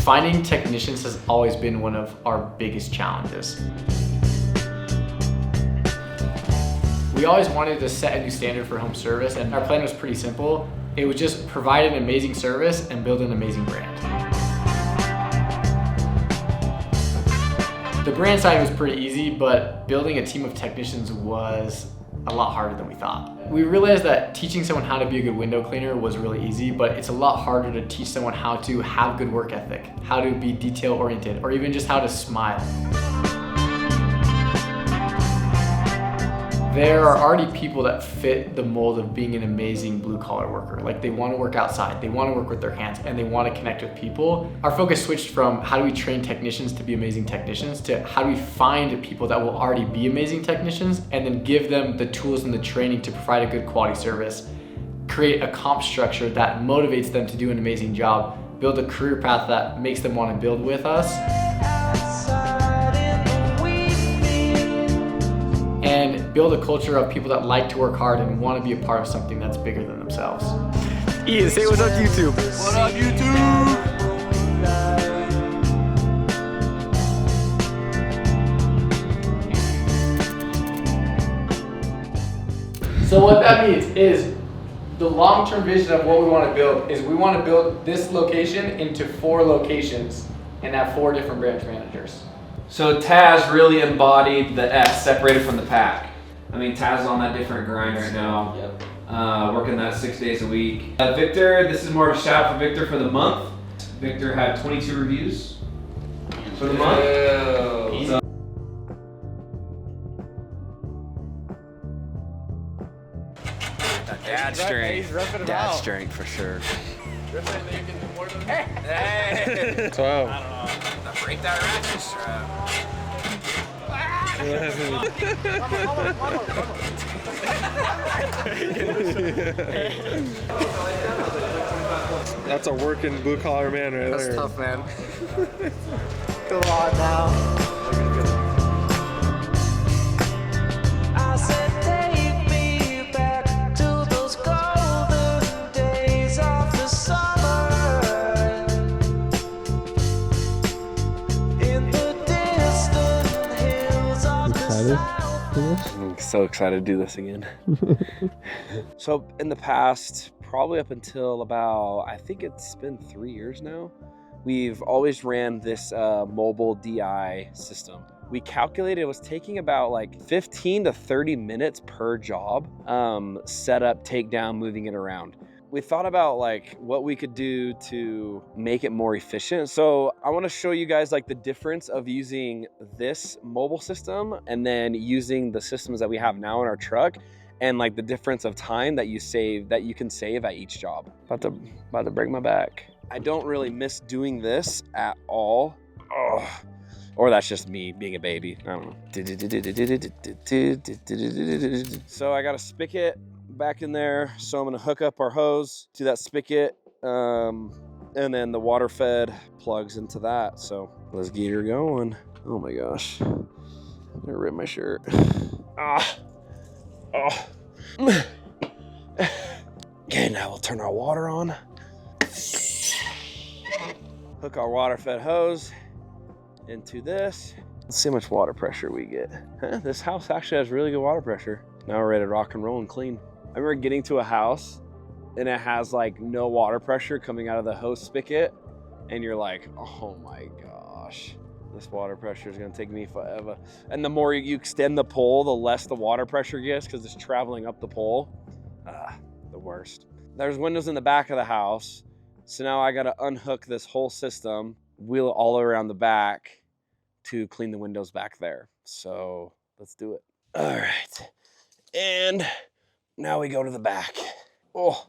Finding technicians has always been one of our biggest challenges. We always wanted to set a new standard for home service, and our plan was pretty simple. It was just provide an amazing service and build an amazing brand. The brand side was pretty easy, but building a team of technicians was a lot harder than we thought. We realized that teaching someone how to be a good window cleaner was really easy, but it's a lot harder to teach someone how to have good work ethic, how to be detail oriented, or even just how to smile. There are already people that fit the mold of being an amazing blue collar worker. Like, they want to work outside, they want to work with their hands, and they want to connect with people. Our focus switched from how do we train technicians to be amazing technicians to how do we find people that will already be amazing technicians and then give them the tools and the training to provide a good quality service, create a comp structure that motivates them to do an amazing job, build a career path that makes them want to build with us, and build a culture of people that like to work hard and want to be a part of something that's bigger than themselves. Ian, say what's up to YouTube. What up, YouTube? So what that means is the long-term vision of what we want to build is we want to build this location into 4 locations and have 4 different branch managers. So Taz really embodied the S, separated from the pack. I mean, Taz is on that different grind right now. Yep. Working that 6 days a week. Victor, this is more of a shout out for Victor for the month. Victor had 22 reviews for the month. So, Dad strength. Dad strength for sure. Hey! 12. I don't know. Break that ratchet strap. That's a working blue collar man right there. That's tough, man. Come on now. I'm so excited to do this again. So in the past, probably up until about, I think it's been 3 years now, we've always ran this mobile DI system. We calculated it was taking about like 15 to 30 minutes per job, setup, takedown, moving it around. We thought about like what we could do to make it more efficient. So I want to show you guys like the difference of using this mobile system and then using the systems that we have now in our truck, and like the difference of time that you can save at each job. About to break my back. I don't really miss doing this at all. Oh. Or that's just me being a baby. I don't know. So I got a spigot back in there, so I'm gonna hook up our hose to that spigot, and then the water fed plugs into that. So let's get her going. Oh my gosh, I'm gonna rip my shirt. Okay, now we'll turn our water on. Hook our water fed hose into this. Let's see how much water pressure we get. This house actually has really good water pressure. Now we're ready to rock and roll and clean. I remember getting to a house and it has like no water pressure coming out of the hose spigot, and you're like, oh my gosh, this water pressure is gonna take me forever. And the more you extend the pole, the less the water pressure gets because it's traveling up the pole. The worst. There's windows in the back of the house, so now I gotta unhook this whole system, wheel it all around the back to clean the windows back there. So let's do it. All right, and now we go to the back. Oh,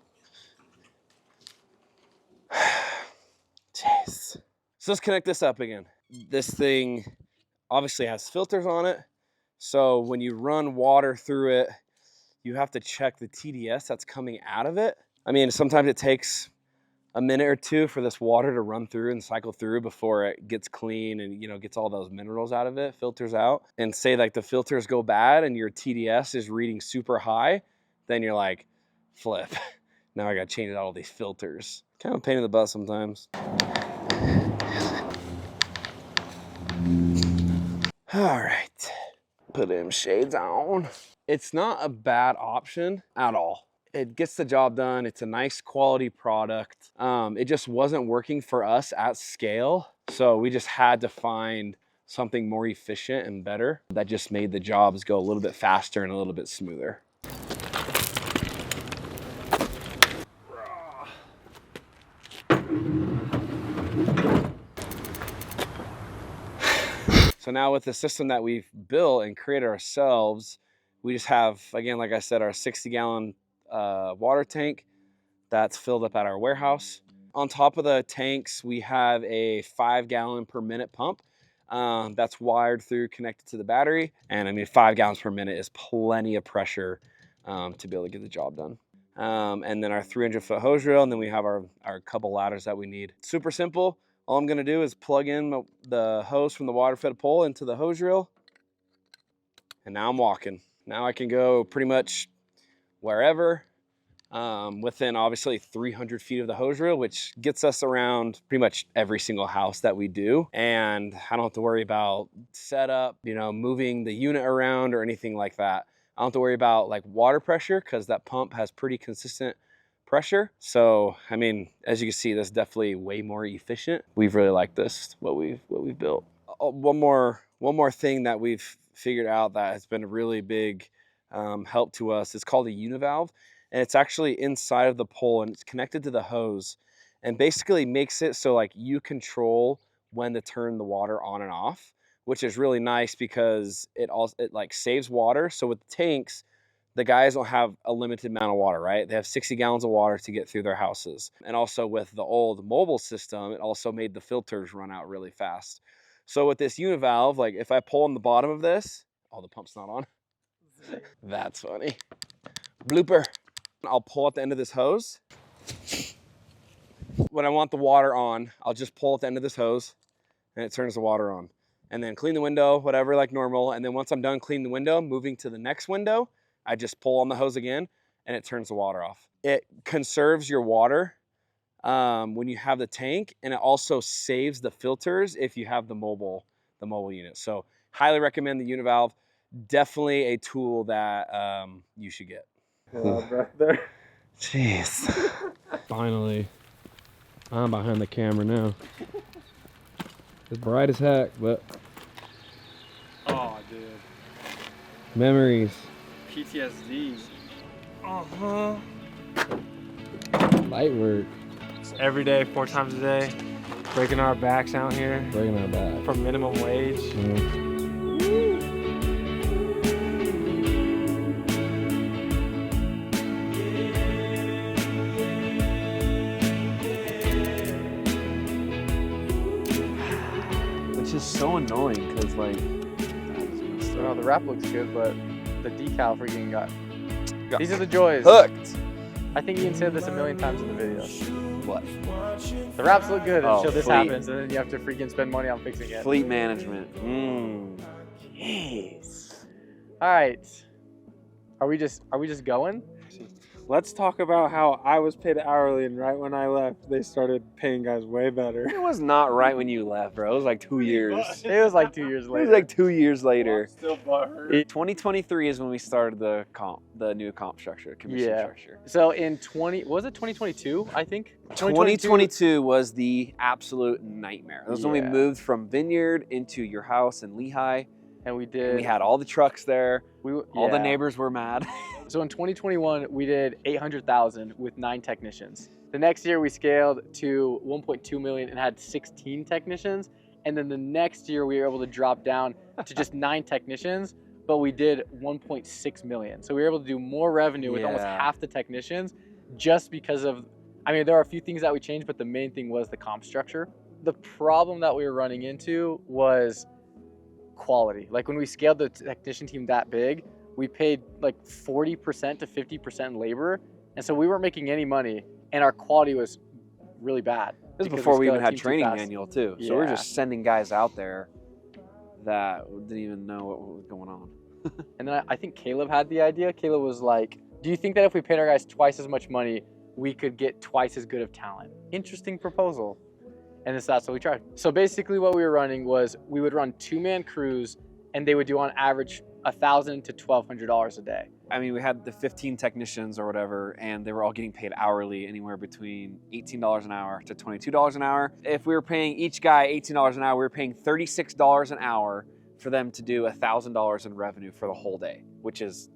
jeez. So let's connect this up again. This thing obviously has filters on it, so when you run water through it, you have to check the TDS that's coming out of it. I mean, sometimes it takes a minute or two for this water to run through and cycle through before it gets clean and, you know, gets all those minerals out of it, filters out. And say like the filters go bad and your TDS is reading super high, then you're like, flip. Now I gotta change out all these filters. Kind of a pain in the butt sometimes. All right, put them shades on. It's not a bad option at all. It gets the job done. It's a nice quality product. It just wasn't working for us at scale. So we just had to find something more efficient and better that just made the jobs go a little bit faster and a little bit smoother. So now with the system that we've built and created ourselves, we just have, again, like I said, our 60-gallon water tank that's filled up at our warehouse. On top of the tanks, we have a 5-gallon per minute pump that's wired through, connected to the battery. And I mean, 5 gallons per minute is plenty of pressure to be able to get the job done. And then our 300-foot hose reel, and then we have our couple ladders that we need. Super simple. All I'm gonna do is plug in the hose from the water-fed pole into the hose reel, and now I'm walking. Now I can go pretty much wherever, within obviously 300 feet of the hose reel, which gets us around pretty much every single house that we do. And I don't have to worry about setup, you know, moving the unit around or anything like that. I don't have to worry about like water pressure because that pump has pretty consistent pressure. So, I mean, as you can see, that's definitely way more efficient. We've really liked this, what we've built. One more thing that we've figured out that has been a really big help to us is called a univalve. And it's actually inside of the pole and it's connected to the hose and basically makes it so like you control when to turn the water on and off, which is really nice because it like saves water. So with the tanks, the guys don't have a limited amount of water, right? They have 60 gallons of water to get through their houses. And also with the old mobile system, it also made the filters run out really fast. So with this univalve, like if I pull on the bottom of this, oh, the pump's not on. That's funny. Blooper. I'll pull at the end of this hose. When I want the water on, I'll just pull at the end of this hose and it turns the water on. And then clean the window, whatever, like normal. And then once I'm done cleaning the window, moving to the next window, I just pull on the hose again and it turns the water off. It conserves your water when you have the tank, and it also saves the filters if you have the mobile unit. So highly recommend the univalve. Definitely a tool that you should get. Right there. Jeez. Finally, I'm behind the camera now. It's bright as heck, but Oh, dude. memories. PTSD. Light work. Every day, 4 times a day. Breaking our backs out here Breaking our back. for minimum wage. Which is so annoying because, like, Well, the wrap looks good, but the decal freaking got. These are the joys. hooked. I think Ian said this a million times in the video. What? The wraps look good Oh, until this fleet. happens, and then you have to freaking spend money on fixing it. Fleet management. Jeez. All right. Are we just going? Let's talk about how I was paid hourly, and right when I left, they started paying guys way better. It was not right when you left, bro. It was like 2 years. It was like 2 years It later. was like 2 years later. Still butthurt. 2023 is when we started the new comp structure, commission Yeah. structure. So in 2022, I think? 2022 was the absolute nightmare. That was when we Yeah. moved from Vineyard into your house in Lehigh. And we did. And we had all the trucks there. All the yeah. neighbors were mad. So in 2021, we did 800,000 with 9 technicians. The next year we scaled to 1.2 million and had 16 technicians. And then the next year we were able to drop down to just 9 technicians, but we did 1.6 million. So we were able to do more revenue with almost Yeah. half the technicians just because of, I mean, there are a few things that we changed, but the main thing was the comp structure. The problem that we were running into was quality. Like when we scaled the technician team that big, we paid like 40% to 50% in labor. And so we weren't making any money and our quality was really bad. This is because before we scaled even the had team too training fast. manual too. So we're Yeah. just sending guys out there that didn't even know what was going on. And then I think Caleb had the idea. Caleb was like, do you think that if we paid our guys twice as much money, we could get twice as good of talent? Interesting proposal. And that's what we tried. So basically what we were running was we would run 2-man crews and they would do on average $1,000 to $1,200 a day. I mean, we had the 15 technicians or whatever, and they were all getting paid hourly, anywhere between $18 an hour to $22 an hour. If we were paying each guy $18 an hour, we were paying $36 an hour for them to do $1,000 in revenue for the whole day, which is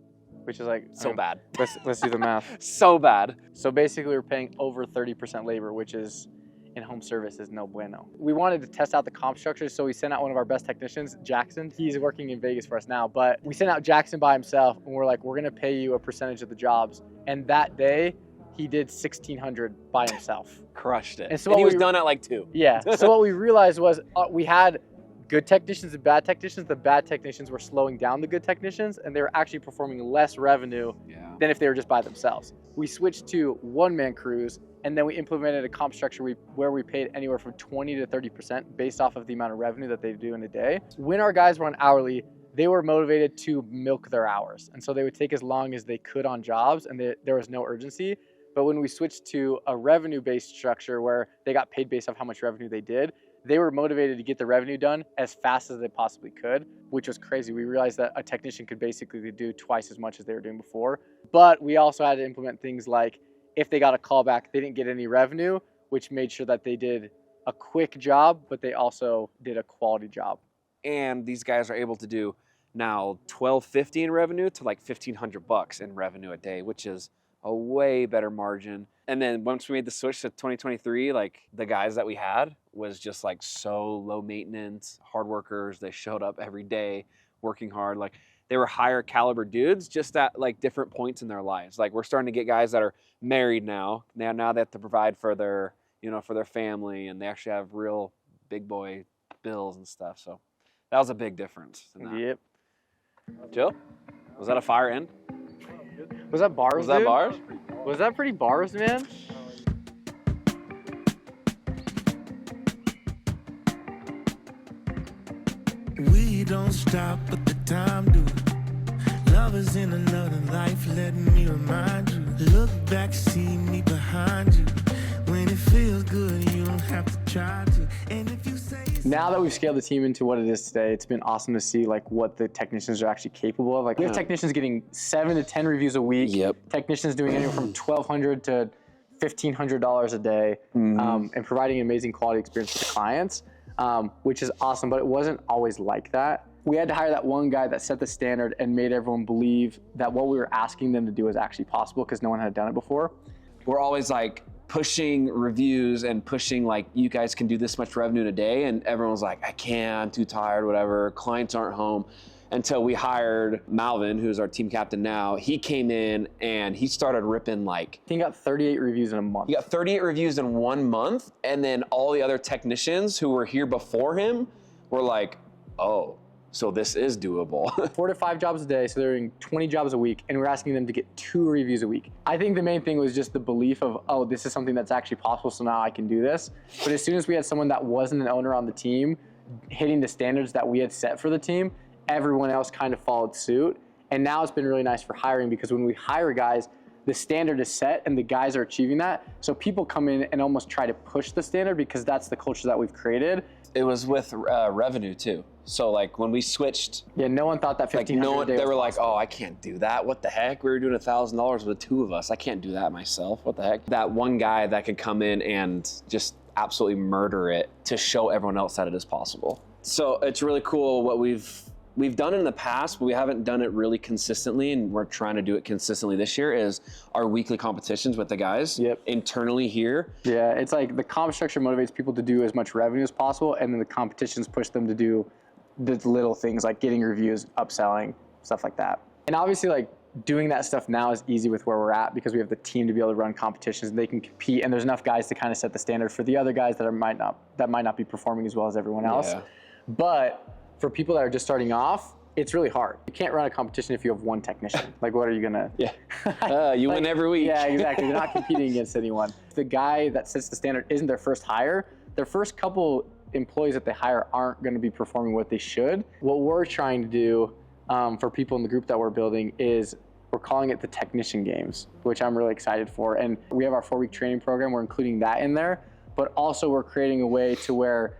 like so bad. Let's do the math. So bad. So basically we're paying over 30% labor, which is in home service is no bueno. We wanted to test out the comp structure, so we sent out one of our best technicians, Jackson. He's working in Vegas for us now, but we sent out Jackson by himself, and we're like, we're gonna pay you a percentage of the jobs. And that day, he did 1,600 by himself. Crushed it. And so he was done at like 2. Yeah, so what we realized was we had good technicians and bad technicians. The bad technicians were slowing down the good technicians, and they were actually performing less revenue than if they were just by themselves. We switched to one-man crews, and then we implemented a comp structure where we paid anywhere from 20 to 30% based off of the amount of revenue that they do in a day. When our guys were on hourly, they were motivated to milk their hours. And so they would take as long as they could on jobs, and there was no urgency. But when we switched to a revenue-based structure where they got paid based off how much revenue they did, they were motivated to get the revenue done as fast as they possibly could, which was crazy. We realized that a technician could basically do twice as much as they were doing before. But we also had to implement things like if they got a call back, they didn't get any revenue, which made sure that they did a quick job, but they also did a quality job. And these guys are able to do now $1,250 in revenue to like $1,500 in revenue a day, which is a way better margin. And then once we made the switch to 2023, like the guys that we had was just like so low maintenance, hard workers. They showed up every day working hard. Like they were higher caliber dudes just at like different points in their lives. Like we're starting to get guys that are married now. Now they have to provide for their, for their family, and they actually have real big boy bills and stuff. So that was a big difference. Yep. Joe, was that a fire end? Was that bars, Was that dude? bars? Was that pretty bars, man? We don't stop, but the time do. Love is in another life, let me remind you. Look back, see me behind you. When it feels good, you don't have to try to. And if you say now that we've scaled the team into what it is today, it's been awesome to see like what the technicians are actually capable of. Like we have technicians getting 7 to 10 reviews a week. Yep. Technicians doing anywhere from $1,200 to $1,500 a day, and providing an amazing quality experience for the clients, which is awesome. But it wasn't always like that. We had to hire that one guy that set the standard and made everyone believe that what we were asking them to do was actually possible because no one had done it before. We're always like pushing reviews and pushing like, you guys can do this much revenue in a day, and everyone's like, I can't, I'm too tired, whatever, clients aren't home. Until we hired Malvin, who's our team captain now. He came in and he started ripping like... He got 38 reviews in a month. He got 38 reviews in 1 month, and then all the other technicians who were here before him were like, oh, so this is doable. 4 to 5 jobs a day, so they're doing 20 jobs a week, and we're asking them to get 2 reviews a week. I think the main thing was just the belief of, oh, this is something that's actually possible, so now I can do this. But as soon as we had someone that wasn't an owner on the team hitting the standards that we had set for the team, everyone else kind of followed suit. And now it's been really nice for hiring, because when we hire guys, the standard is set and the guys are achieving that. So people come in and almost try to push the standard because that's the culture that we've created. It was with revenue too. So like when we switched, Yeah, no one thought that 1,500 no a one, day they was were like, possible. oh, I can't do that. What the heck? We were doing $1,000 with 2 of us. I can't do that myself. What the heck? That one guy that could come in and just absolutely murder it to show everyone else that it is possible. So it's really cool what we've done in the past, but we haven't done it really consistently, and we're trying to do it consistently this year, is our weekly competitions with the guys internally here. Yeah, it's like the comp structure motivates people to do as much revenue as possible, and then the competitions push them to do the little things like getting reviews, upselling, stuff like that. And obviously, like, doing that stuff now is easy with where we're at because we have the team to be able to run competitions and they can compete, and there's enough guys to kind of set the standard for the other guys that might not be performing as well as everyone else. Yeah. But for people that are just starting off, it's really hard. You can't run a competition if you have one technician. Like, what are you gonna? Yeah, you win every week. Yeah, exactly. They're not competing against anyone. If the guy that sets the standard isn't their first hire, their first couple employees that they hire aren't going to be performing what they should. What we're trying to do for people in the group that we're building is we're calling it the technician games, which I'm really excited for. And we have our 4-week training program. We're including that in there, but also we're creating a way to where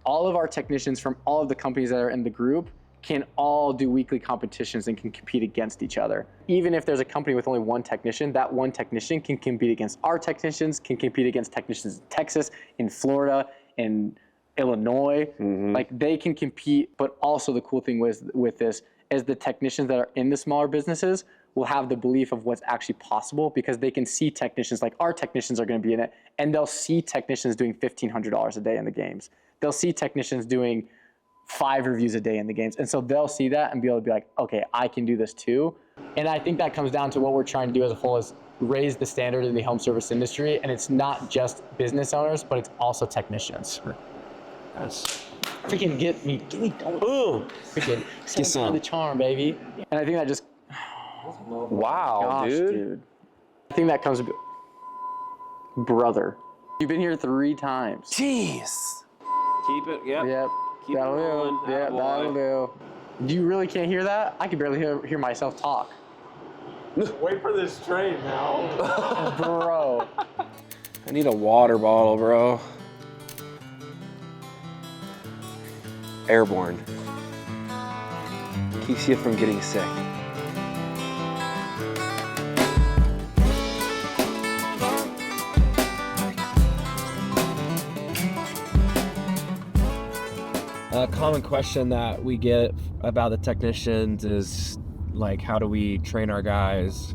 all of our technicians from all of the companies that are in the group can all do weekly competitions and can compete against each other. Even if there's a company with only one technician, that one technician can compete against our technicians, can compete against technicians in Texas, in Florida, in Illinois. Like they can compete, but also the cool thing with this is the technicians that are in the smaller businesses will have the belief of what's actually possible because they can see technicians, like our technicians are going to be in it, and they'll see technicians doing $1,500 a day in the games. They'll see technicians doing 5 reviews a day in the games. And so they'll see that and be able to be like, okay, I can do this too. And I think that comes down to what we're trying to do as a whole is raise the standard in the home service industry. And it's not just business owners, but it's also technicians. That's freaking get me don't freaking get some the charm, baby. And I think that just Wow, gosh, dude. I think that comes brother. You've been here 3 times. Jeez. Keep it. Yep. Keep That'll it rolling. do. Yeah, that'll do. You really can't hear that? I can barely hear myself talk. Wait for this train now. Bro. I need a water bottle, bro. Airborne. Keeps you from getting sick. A common question that we get about the technicians is like, how do we train our guys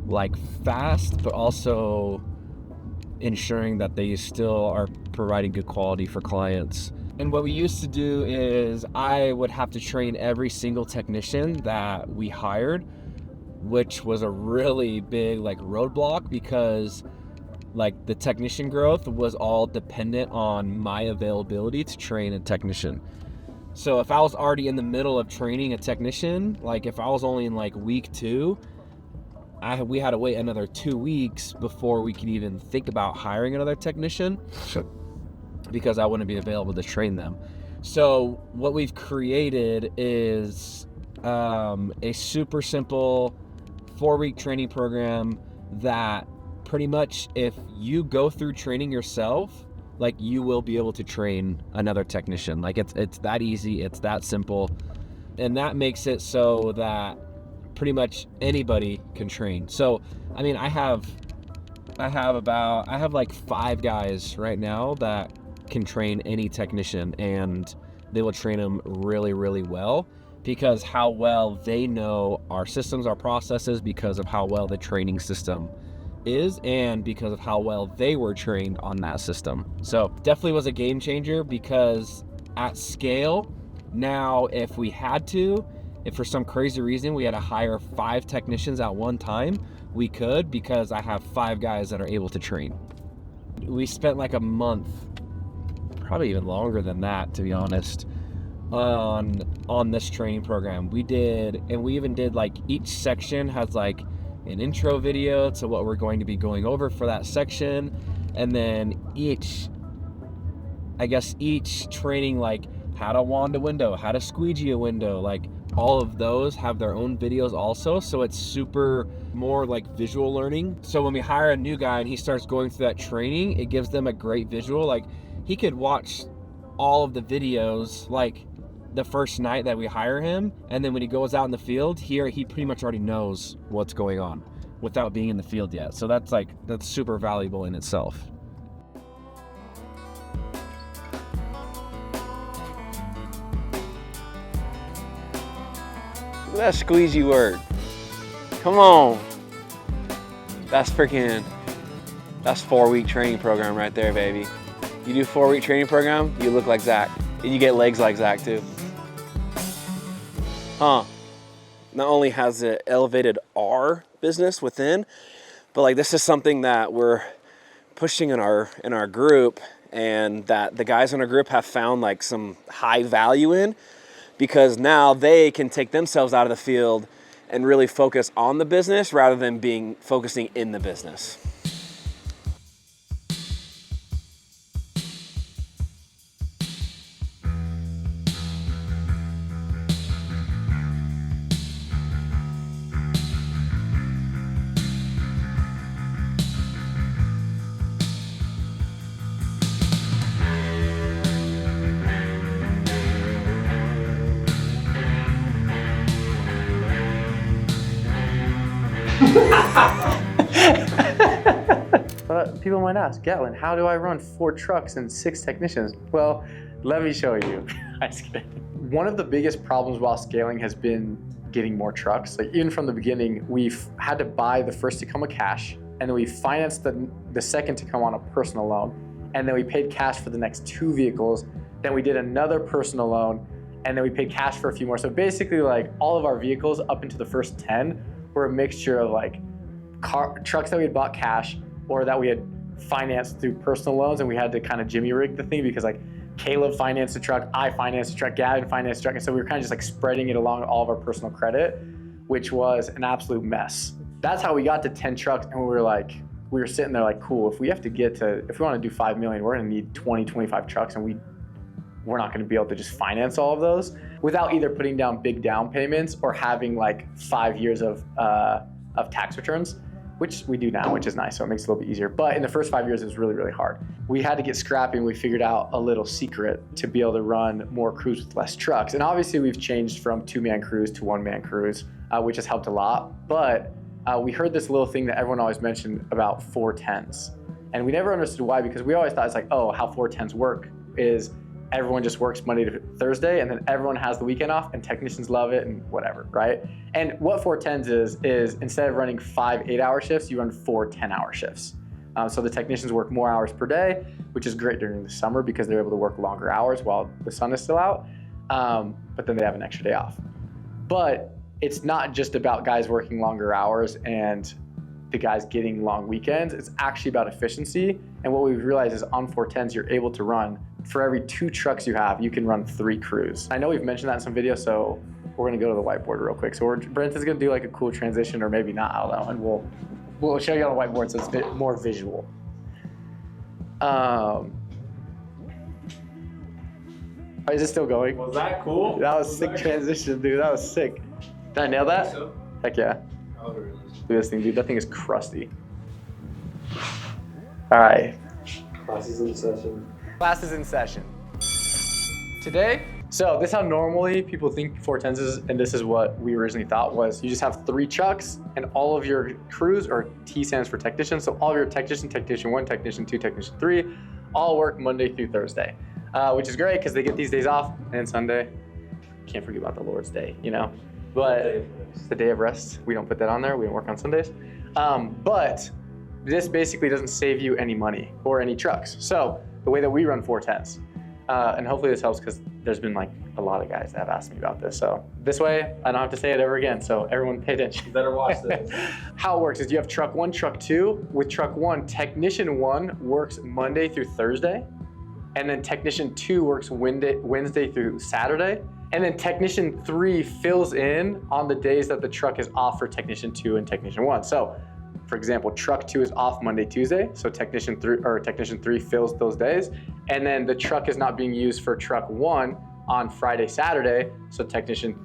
like fast, but also ensuring that they still are providing good quality for clients. And what we used to do is I would have to train every single technician that we hired, which was a really big like roadblock because like the technician growth was all dependent on my availability to train a technician. So if I was already in the middle of training a technician, like if I was only in like week 2, we had to wait another 2 weeks before we could even think about hiring another technician because I wouldn't be available to train them. So what we've created is a super simple 4-week training program that pretty much if you go through training yourself, like you will be able to train another technician. Like it's that easy, it's that simple. And that makes it so that pretty much anybody can train. So, I mean, I have like 5 guys right now that can train any technician, and they will train them really, really well because how well they know our systems, our processes, because of how well the training system is and because of how well they were trained on that system. So definitely was a game changer because at scale, now if for some crazy reason we had to hire 5 technicians at one time, we could because I have 5 guys that are able to train. We spent like a month, probably even longer than that to be honest, on this training program. We even did like each section has like an intro video to what we're going to be going over for that section, and then each training, like how to wand a window, how to squeegee a window, like all of those have their own videos also, so it's super more like visual learning. So when we hire a new guy and he starts going through that training, it gives them a great visual. Like he could watch all of the videos like the first night that we hire him, and then when he goes out in the field here, he pretty much already knows what's going on without being in the field yet. So that's super valuable in itself. Look at that squeegee word. Come on. That's 4-week training program right there, baby. You do 4-week training program, you look like Zach. And you get legs like Zach too. Not only has it elevated our business within, but like this is something that we're pushing in our group, and that the guys in our group have found like some high value in, because now they can take themselves out of the field and really focus on the business rather than focusing in the business. But people might ask, Gatlin, how do I run 4 trucks and 6 technicians? Well, let me show you. I'm just kidding. One of the biggest problems while scaling has been getting more trucks. Like even from the beginning, we've had to buy the first to come with cash, and then we financed the second to come on a personal loan, and then we paid cash for the next 2 vehicles. Then we did another personal loan, and then we paid cash for a few more. So basically, like all of our vehicles up into the first 10 were a mixture of like trucks that we had bought cash or that we had financed through personal loans, and we had to kind of jimmy rig the thing because like Caleb financed a truck, I financed a truck, Gavin financed a truck, and so we were kind of just like spreading it along all of our personal credit, which was an absolute mess. That's how we got to 10 trucks, and we were sitting there like, cool, if we want to do 5 million, we're gonna need 20, 25 trucks, and we're not gonna be able to just finance all of those without either putting down big down payments or having like 5 years of tax returns, which we do now, which is nice, so it makes it a little bit easier. But in the first 5 years, it was really, really hard. We had to get scrappy, and we figured out a little secret to be able to run more crews with less trucks. And obviously we've changed from 2-man crews to 1-man crews, which has helped a lot. But we heard this little thing that everyone always mentioned about 410s. And we never understood why, because we always thought it's like, oh, how 410s work is everyone just works Monday to Thursday, and then everyone has the weekend off, and technicians love it and whatever, right? And what 410s is instead of running 5 8-hour shifts, you run 4 10-hour shifts. So the technicians work more hours per day, which is great during the summer because they're able to work longer hours while the sun is still out, but then they have an extra day off. But it's not just about guys working longer hours and the guys getting long weekends. It's actually about efficiency. And what we've realized is on 410s, you're able to run, for every 2 trucks you have, you can run 3 crews. I know we've mentioned that in some videos, so we're gonna go to the whiteboard real quick. So Brenton's gonna do like a cool transition, or maybe not, I don't know, and we'll show you on the whiteboard so it's a bit more visual. Is it still going? Was that cool? That was sick transition, dude. That was sick. Did I nail that? So? Heck yeah. Oh, really? Look at this thing, dude. That thing is crusty. All right. Class is in session. Class is in session. Today, so this is how normally people think 410s is, and this is what we originally thought was, you just have 3 trucks and all of your crews, or T stands for technician, so all of your technician 1, technician 2, technician 3, all work Monday through Thursday, which is great because they get these days off, and Sunday, can't forget about the Lord's Day, you know? But it's the day of rest. We don't put that on there. We don't work on Sundays. But this basically doesn't save you any money or any trucks. So the way that we run 410s, and hopefully this helps because there's been like a lot of guys that have asked me about this. So this way, I don't have to say it ever again. So everyone pay attention. You better watch this. How it works is you have truck 1, truck 2. With truck 1, technician 1 works Monday through Thursday. And then technician 2 works Wednesday through Saturday. And then technician 3 fills in on the days that the truck is off for technician 2 and technician 1. So for example, truck 2 is off Monday, Tuesday, so technician 3 fills those days. And then the truck is not being used for truck 1 on Friday, Saturday, so technician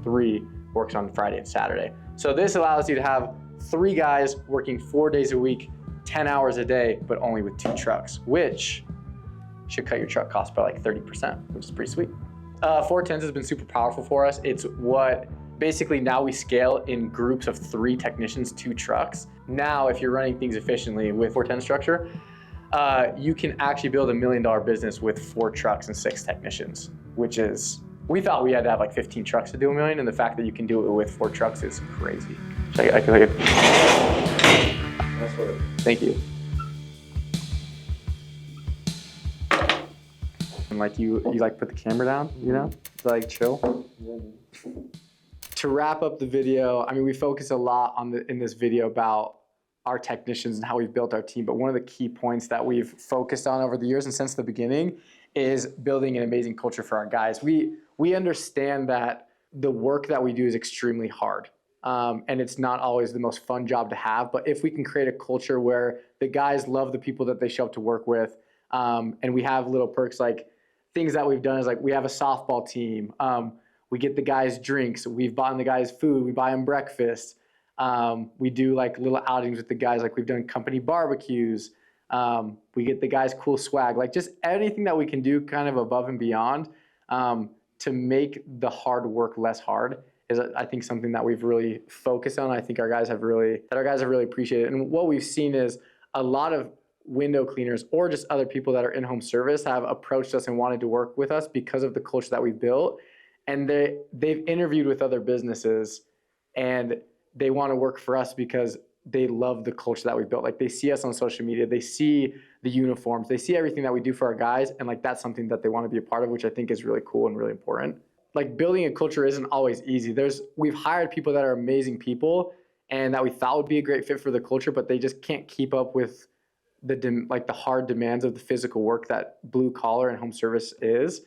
3 works on Friday and Saturday. So this allows you to have 3 guys working 4 days a week, 10 hours a day, but only with 2 trucks, which should cut your truck cost by like 30%, which is pretty sweet. 410s has been super powerful for us. It's what basically now we scale in groups of 3 technicians, 2 trucks. Now, if you're running things efficiently with 410 structure, you can actually build $1 million business with 4 trucks and 6 technicians, which is, we thought we had to have like 15 trucks to do $1 million, and the fact that you can do it with 4 trucks is crazy. I can look at. That's what it is. Thank you. And like you like put the camera down, you know, to like chill. To wrap up the video, I mean, we focus a lot in this video about our technicians and how we've built our team, but one of the key points that we've focused on over the years and since the beginning is building an amazing culture for our guys. We understand that the work that we do is extremely hard, and it's not always the most fun job to have, but if we can create a culture where the guys love the people that they show up to work with, and we have little perks, like things that we've done is like we have a softball team, we get the guys drinks, we've bought the guys food, we buy them breakfast. We do like little outings with the guys, like we've done company barbecues. We get the guys cool swag, like just anything that we can do kind of above and beyond to make the hard work less hard is, I think, something that we've really focused on. I think our guys have really appreciated. And what we've seen is a lot of window cleaners or just other people that are in home service have approached us and wanted to work with us because of the culture that we've built. And they've interviewed with other businesses and they want to work for us because they love the culture that we've built. Like they see us on social media, they see the uniforms, they see everything that we do for our guys. And like, that's something that they want to be a part of, which I think is really cool and really important. Like building a culture isn't always easy. We've hired people that are amazing people and that we thought would be a great fit for the culture, but they just can't keep up with the hard demands of the physical work that blue collar and home service is.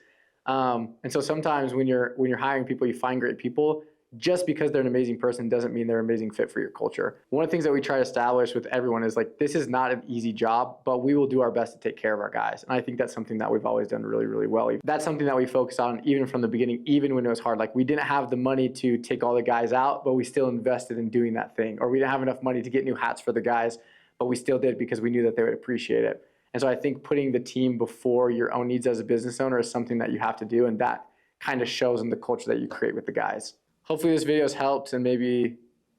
And so sometimes when you're hiring people, you find great people. Just because they're an amazing person doesn't mean they're an amazing fit for your culture. One of the things that we try to establish with everyone is like, this is not an easy job, but we will do our best to take care of our guys. And I think that's something that we've always done really, really well. That's something that we focused on even from the beginning, even when it was hard. Like we didn't have the money to take all the guys out, but we still invested in doing that thing. Or we didn't have enough money to get new hats for the guys, but we still did because we knew that they would appreciate it. And so I think putting the team before your own needs as a business owner is something that you have to do. And that kind of shows in the culture that you create with the guys. Hopefully this video has helped and maybe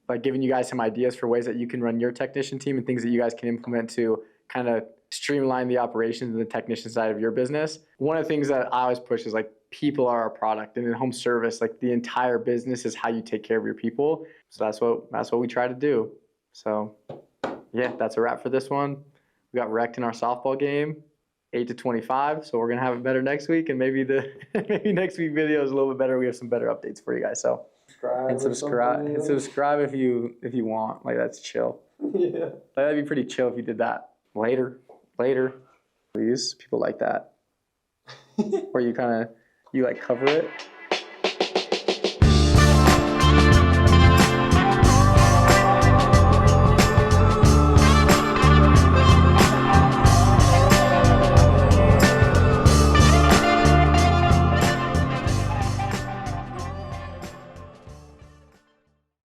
like giving you guys some ideas for ways that you can run your technician team and things that you guys can implement to kind of streamline the operations and the technician side of your business. One of the things that I always push is like people are our product, and in home service, like the entire business is how you take care of your people. So that's what we try to do. So yeah, that's a wrap for this one. We got wrecked in our softball game, 8-25. So we're gonna have it better next week, and maybe maybe next week video is a little bit better. We have some better updates for you guys. So subscribe if you want. Like that's chill. Yeah, like, that'd be pretty chill if you did that. Later, please. People like that. Where you like cover it.